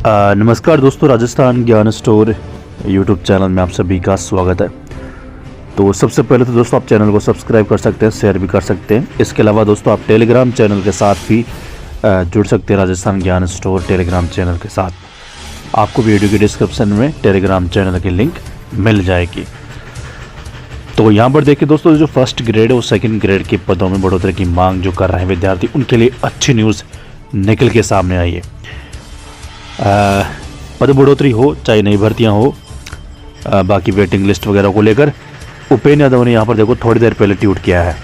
नमस्कार दोस्तों, राजस्थान ज्ञान स्टोर यूट्यूब चैनल में आप सभी का स्वागत है। तो सबसे पहले तो दोस्तों आप चैनल को सब्सक्राइब कर सकते हैं, शेयर भी कर सकते हैं। इसके अलावा दोस्तों आप टेलीग्राम चैनल के साथ भी जुड़ सकते हैं। राजस्थान ज्ञान स्टोर टेलीग्राम चैनल के साथ आपको वीडियो की डिस्क्रिप्शन में टेलीग्राम चैनल की लिंक मिल जाएगी। तो यहाँ पर देखिए दोस्तों, जो फर्स्ट ग्रेड और सेकेंड ग्रेड के पदों में बढ़ोतरी की मांग जो कर रहे हैं विद्यार्थी, उनके लिए अच्छी न्यूज़ निकल के सामने आई है। पद बढ़ोतरी हो चाहे नई भर्तियां हो, बाकी वेटिंग लिस्ट वगैरह को लेकर उपेंद्र यादव ने यहाँ पर देखो थोड़ी देर पहले ट्वीट किया है।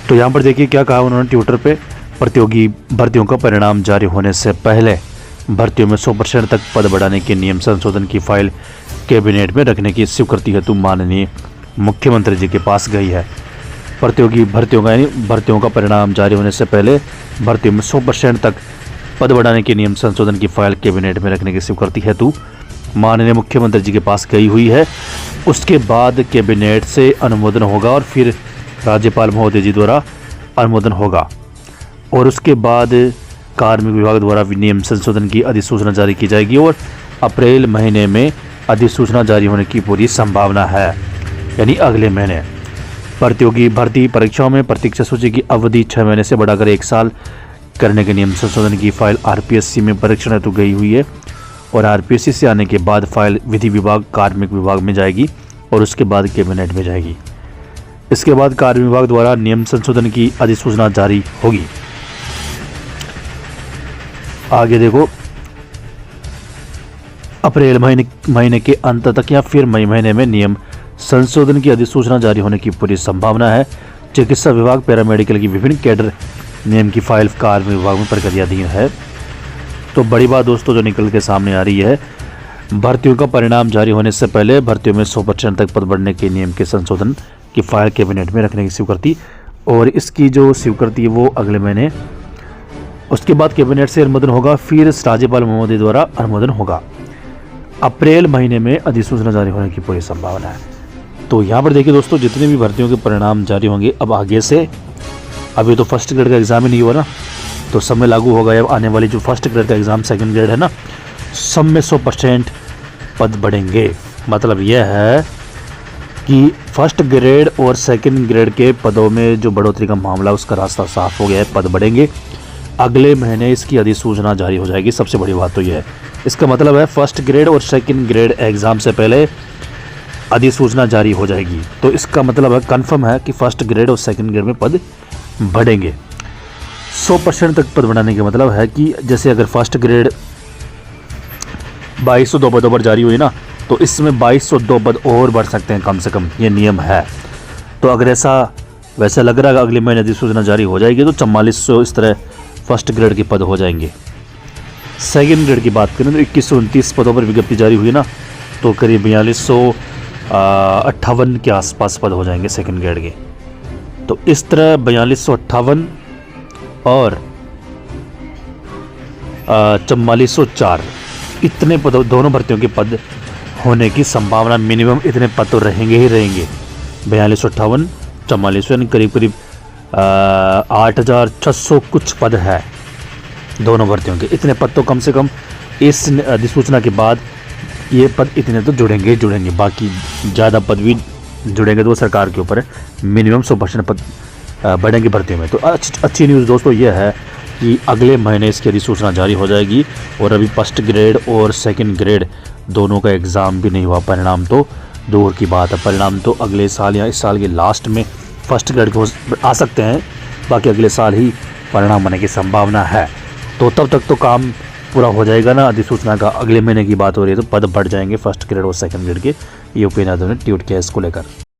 तो यहाँ पर देखिए क्या कहा उन्होंने ट्विटर पे। प्रतियोगी भर्तियों का परिणाम जारी होने से पहले भर्तियों में 100% तक पद बढ़ाने के नियम संशोधन की फाइल कैबिनेट में रखने की स्वीकृति हेतु माननीय मुख्यमंत्री जी के पास गई है। प्रतियोगी भर्तियों का परिणाम जारी होने से पहले भर्तियों में 100% तक पद बढ़ाने के नियम संशोधन की फाइल कैबिनेट में रखने की स्वीकृति हेतु माननीय मुख्यमंत्री जी के पास गई हुई है। उसके बाद कैबिनेट से अनुमोदन होगा और फिर राज्यपाल महोदय जी द्वारा अनुमोदन होगा और उसके बाद कार्मिक विभाग द्वारा नियम संशोधन की अधिसूचना जारी की जाएगी और अप्रैल महीने में अधिसूचना जारी होने की पूरी संभावना है, यानी अगले महीने। प्रतियोगी भर्ती परीक्षाओं में प्रतीक्षा सूची की अवधि 6 महीने से बढ़ाकर 1 साल करने के नियम संशोधन की फाइल आरपीएससी में परीक्षण हेतु गई हुई है और आरपीएससी से आने के बाद फाइल विधि विभाग कार्मिक विभाग में जाएगी और उसके बाद कैबिनेट में जाएगी। इसके बाद कार्मिक विभाग द्वारा नियम संशोधन की अधिसूचना जारी होगी। आगे देखो, अप्रैल महीने के अंत तक या फिर मई महीने में नियम संशोधन की अधिसूचना जारी होने की पूरी संभावना है। चिकित्सा विभाग पैरामेडिकल की विभिन्न कैडर नियम की फाइल कार्मिक विभाग में प्रक्रियाधीन है। तो बड़ी बात दोस्तों जो निकल के सामने आ रही है, भर्तियों का परिणाम जारी होने से पहले भर्तियों में 100% तक पद बढ़ने के नियम के संशोधन की फाइल कैबिनेट में रखने की स्वीकृति, और इसकी जो स्वीकृति है वो अगले महीने, उसके बाद कैबिनेट से अनुमोदन होगा, फिर राज्यपाल महोदय द्वारा अनुमोदन होगा। अप्रैल महीने में अधिसूचना जारी होने की पूरी संभावना है। तो यहाँ पर देखिए दोस्तों, जितने भी भर्तियों के परिणाम जारी होंगे अब आगे से, अभी तो फर्स्ट ग्रेड का एग्ज़ाम ही नहीं हुआ ना, तो सब में लागू होगा। अब आने वाली जो फर्स्ट ग्रेड का एग्ज़ाम सेकंड ग्रेड है ना, सब में 100% पद बढ़ेंगे। मतलब यह है कि फर्स्ट ग्रेड और सेकंड ग्रेड के पदों में जो बढ़ोतरी का मामला, उसका रास्ता साफ हो गया है, पद बढ़ेंगे। अगले महीने इसकी अधिसूचना जारी हो जाएगी। सबसे बड़ी बात तो यह है, इसका मतलब है फर्स्ट ग्रेड और सेकेंड ग्रेड एग्ज़ाम से पहले अधिसूचना जारी हो जाएगी। तो इसका मतलब है, कन्फर्म है कि फर्स्ट ग्रेड और सेकेंड ग्रेड में पद बढ़ेंगे। 100% तक पद बढ़ाने का मतलब है कि जैसे अगर फर्स्ट ग्रेड 2202 पदों पर जारी हुई ना, तो इसमें 2202 पद और बढ़ सकते हैं कम से कम, ये नियम है। तो अगर ऐसा वैसे लग रहा है अगले महीने अधिसूचना जारी हो जाएगी तो 4400 इस तरह फर्स्ट ग्रेड के पद हो जाएंगे। सेकेंड ग्रेड की बात करें तो 2129 पदों पर विज्ञप्ति जारी हुई ना, तो करीब 4258 के आसपास पद हो जाएंगे सेकेंड ग्रेड के। तो इस तरह 4258 और 4404 इतने पद, दोनों भर्तियों के पद होने की संभावना मिनिमम इतने पद तो रहेंगे ही रहेंगे। 4258 4400 यानी करीब 8600 कुछ पद है दोनों भर्तियों के। इतने पद तो कम से कम इस अधिसूचना के बाद ये पद इतने तो जुड़ेंगे। बाकी ज़्यादा पद भी जुड़ेंगे तो सरकार के ऊपर है। मिनिमम 100% पद बढ़ेंगे भर्तियों में। तो अच्छी न्यूज़ दोस्तों ये है कि अगले महीने इसकी अधिसूचना जारी हो जाएगी और अभी फर्स्ट ग्रेड और सेकंड ग्रेड दोनों का एग्ज़ाम भी नहीं हुआ। परिणाम तो दूर की बात है, परिणाम तो अगले साल या इस साल के लास्ट में फर्स्ट ग्रेड के आ सकते हैं। बाकी अगले साल ही परिणाम आने की संभावना है। तो तब तक तो काम पूरा हो जाएगा ना अधिसूचना का। अगले महीने की बात हो रही है तो पद बढ़ जाएंगे फर्स्ट ग्रेड और सेकंड ग्रेड के। ये उपेंद्र यादव ने ट्वीट किया इसको लेकर।